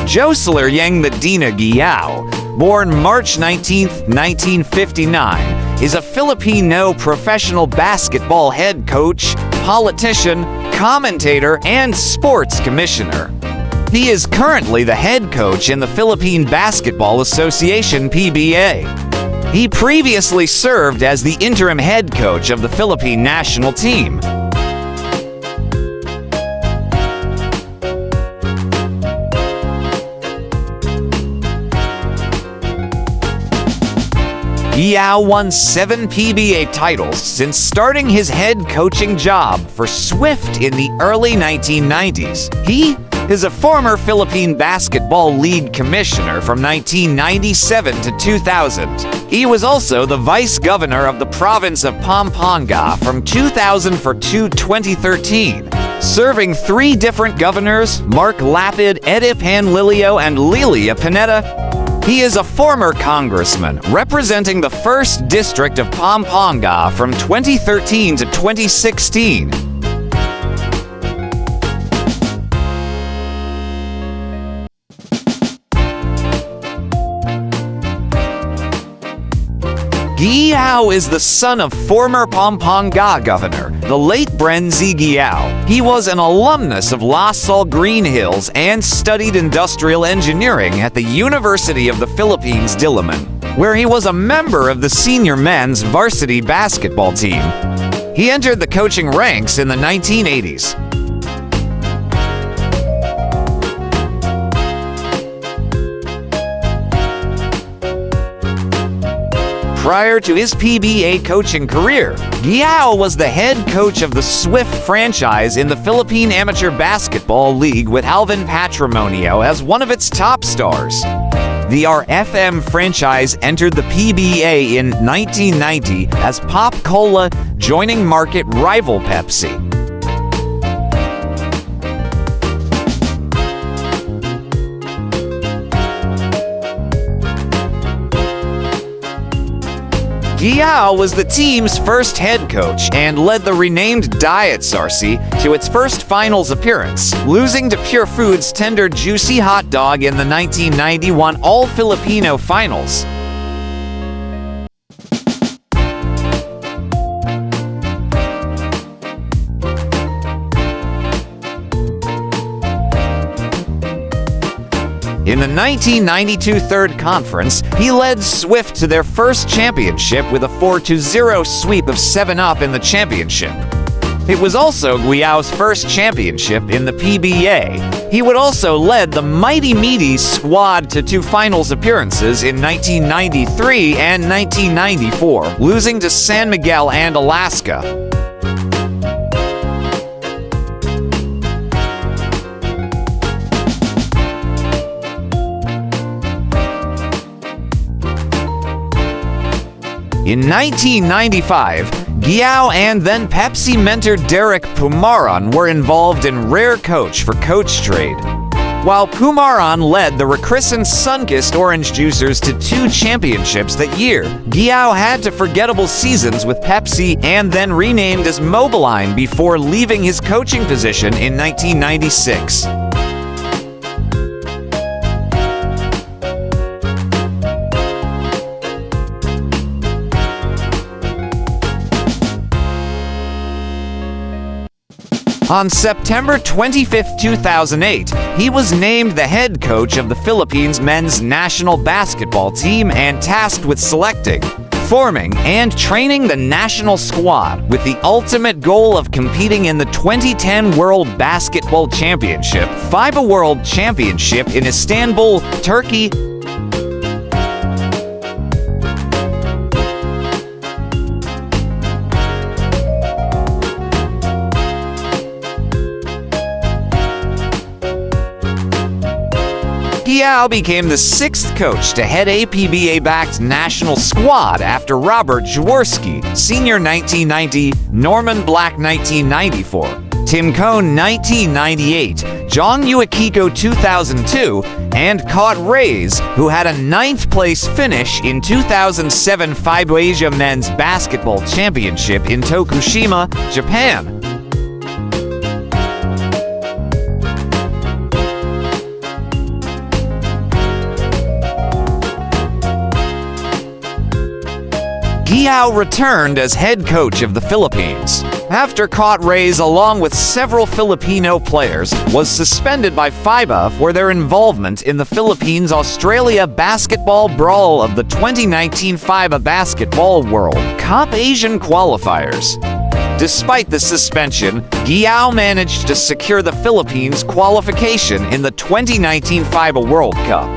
Josler Yeng Medina Guiao, born March 19, 1959, is a Filipino professional basketball head coach, politician, commentator, and sports commissioner. He is currently the head coach in the Philippine Basketball Association (PBA). He previously served as the interim head coach of the Philippine national team. Guiao won 7 PBA titles since starting his head coaching job for Swift in the early 1990s. He is a former Philippine Basketball League commissioner from 1997 to 2000. He was also the vice governor of the province of Pampanga from 2004 to 2013, serving 3 different governors, Mark Lapid, Eddie Panlilio, and Lilia Pineda. He is a former congressman representing the 1st District of Pampanga from 2013 to 2016. Guiao is the son of former Pampanga governor, the late Brenzy Guiao. He was an alumnus of La Salle Green Hills and studied industrial engineering at the University of the Philippines Diliman, where he was a member of the senior men's varsity basketball team. He entered the coaching ranks in the 1980s. Prior to his PBA coaching career, Guiao was the head coach of the Swift franchise in the Philippine Amateur Basketball League with Alvin Patrimonio as one of its top stars. The RFM franchise entered the PBA in 1990 as Pop Cola, joining market rival Pepsi. Guiao was the team's first head coach and led the renamed Diet Sarsi to its first finals appearance, losing to Pure Foods' tender juicy hot dog in the 1991 All-Filipino Finals. In the 1992 Third Conference, he led Swift to their first championship with a 4-0 sweep of 7-Up in the championship. It was also Guiao's first championship in the PBA. He would also lead the Mighty Meaties squad to 2 finals appearances in 1993 and 1994, losing to San Miguel and Alaska. In 1995, Guiao and then Pepsi mentor Derek Pumaran were involved in Rare Coach for Coach Trade. While Pumaran led the recrisoned Sunkist Orange Juicers to 2 championships that year, Guiao had 2 forgettable seasons with Pepsi and then renamed as Mobiline before leaving his coaching position in 1996. On September 25, 2008, he was named the head coach of the Philippines men's national basketball team and tasked with selecting, forming, and training the national squad with the ultimate goal of competing in the 2010 World Basketball Championship, FIBA World Championship in Istanbul, Turkey. Guiao became the 6th coach to head a PBA-backed national squad after Robert Jaworski, Senior 1990, Norman Black 1994, Tim Cohn 1998, Jong Uakiko 2002, and Caught Reyes, who had a 9th place finish in 2007 FIBA Asia Men's Basketball Championship in Tokushima, Japan. Guiao returned as head coach of the Philippines. After caught Rays along with several Filipino players, was suspended by FIBA for their involvement in the Philippines-Australia basketball brawl of the 2019 FIBA Basketball World Cup Asian qualifiers. Despite the suspension, Guiao managed to secure the Philippines' qualification in the 2019 FIBA World Cup.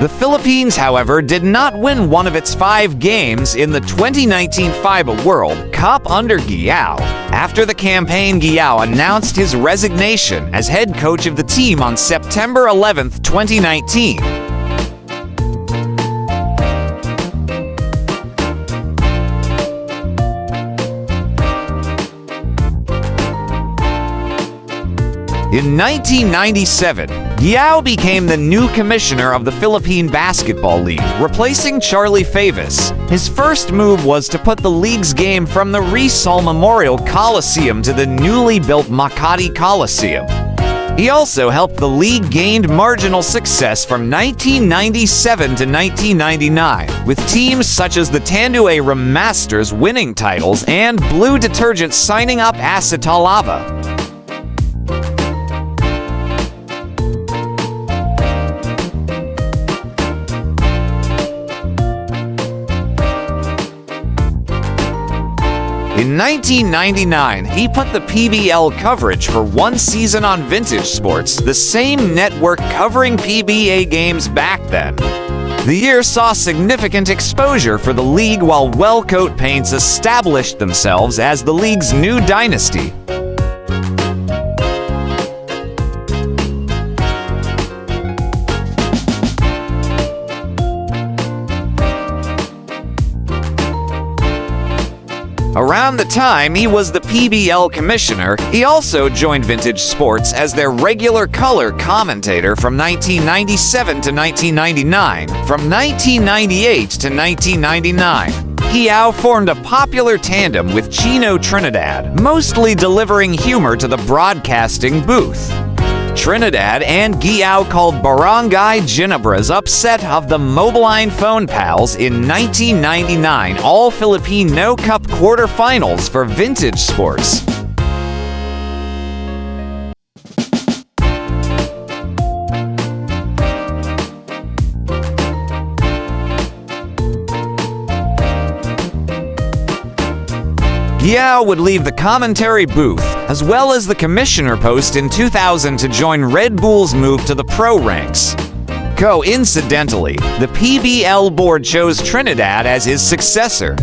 The Philippines, however, did not win one of its 5 games in the 2019 FIBA World Cup under Guiao. After the campaign, Guiao announced his resignation as head coach of the team on September 11, 2019. In 1997, Guiao became the new commissioner of the Philippine Basketball League, replacing Charlie Favis. His first move was to put the league's game from the Rizal Memorial Coliseum to the newly built Makati Coliseum. He also helped the league gain marginal success from 1997 to 1999, with teams such as the Tanduay Masters winning titles and Blue Detergent signing up Acetalava. In 1999, he put the PBL coverage for one season on Vintage Sports, the same network covering PBA games back then. The year saw significant exposure for the league while Wellcoat Paints established themselves as the league's new dynasty. Around the time he was the PBL commissioner, he also joined Vintage Sports as their regular color commentator from 1997 to 1999. From 1998 to 1999, Guiao formed a popular tandem with Chino Trinidad, mostly delivering humor to the broadcasting booth. Trinidad and Guiao called Barangay Ginabra's upset of the Mobiline Phone Pals in 1999 All-Filipino Cup quarterfinals for Vintage Sports. Guiao would leave the commentary booth, as well as the commissioner post in 2000 to join Red Bull's move to the pro ranks. Coincidentally, the PBL board chose Trinidad as his successor.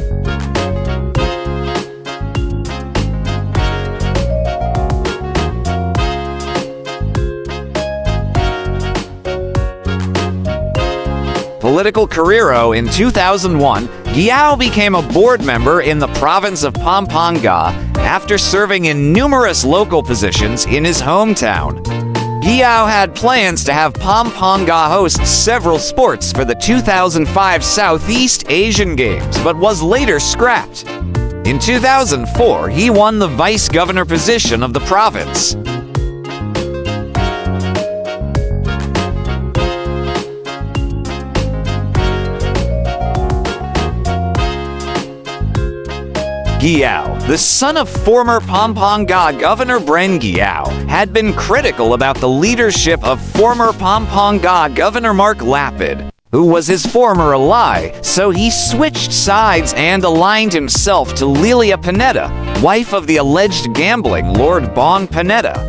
Political career. In 2001, Guiao became a board member in the province of Pampanga after serving in numerous local positions in his hometown. Guiao had plans to have Pampanga host several sports for the 2005 Southeast Asian Games, but was later scrapped. In 2004, he won the vice governor position of the province. Guiao, the son of former Pampanga Governor Bren Guiao, had been critical about the leadership of former Pampanga Governor Mark Lapid, who was his former ally, so he switched sides and aligned himself to Lilia Pineda, wife of the alleged gambling Lord Bong Pineda.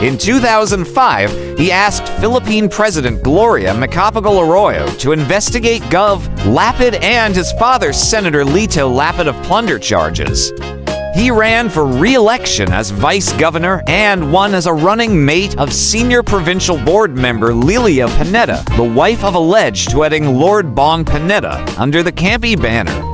In 2005, he asked Philippine President Gloria Macapagal Arroyo to investigate Gov. Lapid and his father, Senator Lito Lapid, of plunder charges. He ran for re-election as vice governor and won as a running mate of senior provincial board member Lilia Pineda, the wife of alleged wedding Lord Bong Pineda, under the Campi banner.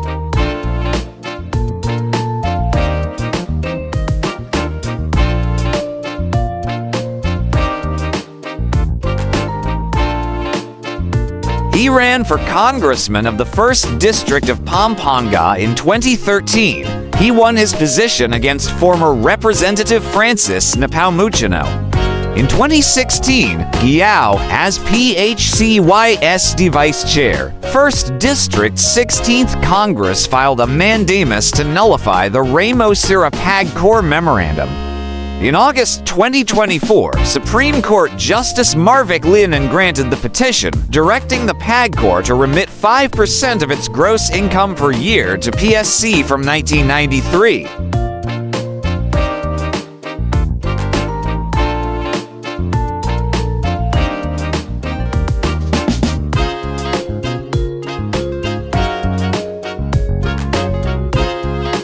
He ran for congressman of the 1st District of Pampanga in 2013. He won his position against former Representative Francis Nepomuceno. In 2016, Guiao, as PHCYSD Vice Chair, 1st District 16th Congress filed a mandamus to nullify the Ramo-Sirapag-Cor Memorandum. In August 2024, Supreme Court Justice Marvic Lianan granted the petition, directing the PAG-Corps to remit 5% of its gross income per year to PSC from 1993.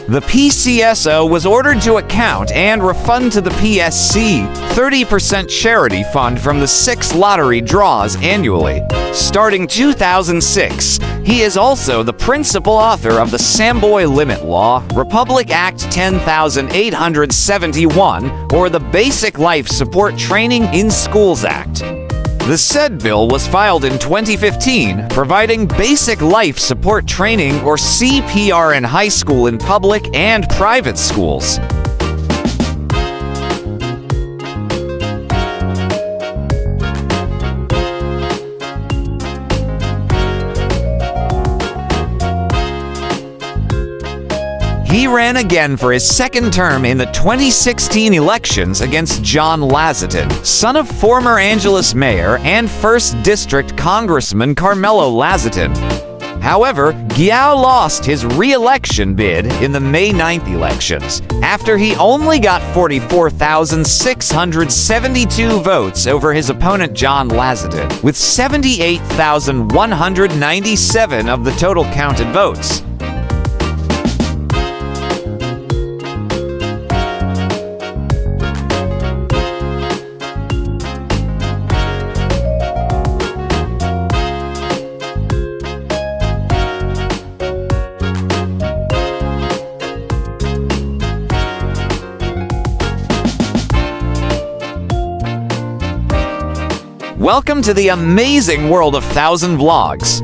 The PCSO was ordered to account and refund to the PSC 30% charity fund from the 6 lottery draws annually. Starting 2006, he is also the principal author of the Samboy Limit Law, Republic Act 10,871, or the Basic Life Support Training in Schools Act. The said bill was filed in 2015, providing basic life support training or CPR in high school in public and private schools. He ran again for his 2nd term in the 2016 elections against John Lazatin, son of former Angeles Mayor and 1st District Congressman Carmelo Lazatin. However, Guiao lost his re-election bid in the May 9th elections, after he only got 44,672 votes over his opponent John Lazatin, with 78,197 of the total counted votes. Welcome to the amazing world of 1000 Vlogs.